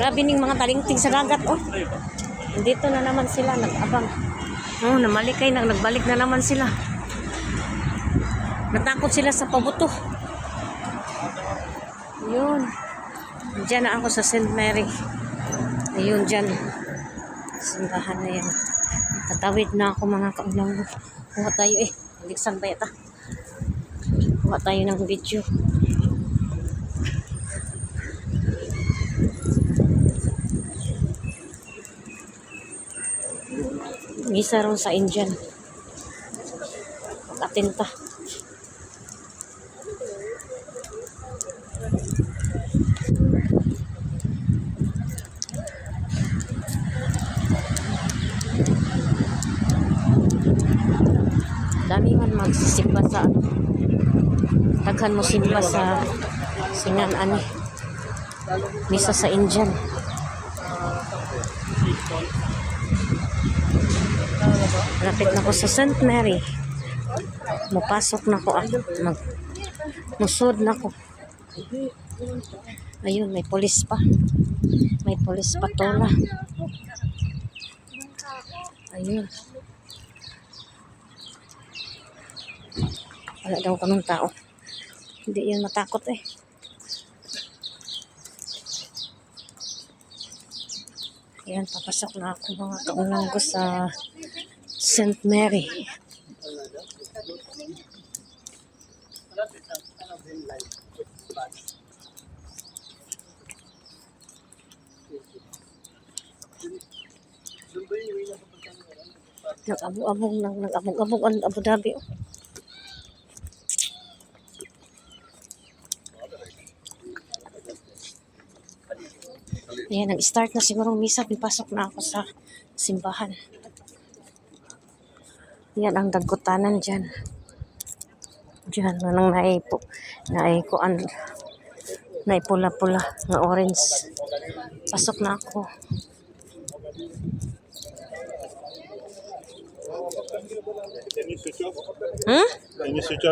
Grabe ning mga talingting sa dagat, oh. Dito na naman sila, nag-abang. Oh, namalikay na, nagbalik na naman sila. Natakot sila sa pabuto. Ayun. Diyan na ako sa St. Mary. Ayun, dyan. Simbahan na yan. Tatawid na ako mga kaulang. Kuha tayo eh. Aliksan ba yata? Kuha tayo ng video. Isa ron sa Indian. Pag-atinta. Dami man magsisimba sa ano. Daghan mo simba sa singan ani. Misa sa Indian. Lapit na ko sa St. Mary. Mupasok na ko. Musod na ko. Ayun, may polis pa. May polis patola. Ayun. Wala daw kanong tao. Hindi yun matakot eh. Ayan, papasok na ako mga kaulang ko sa St. Mary. Nag-abog ang Abu Dhabi. Oh. Ayan, nag-start na siguro misa. Pinapasok na ako sa simbahan. Yan ang dagkutanan dyan. Dyan, walang naipula-pula na orange. Pasok na ako. Can you switch off?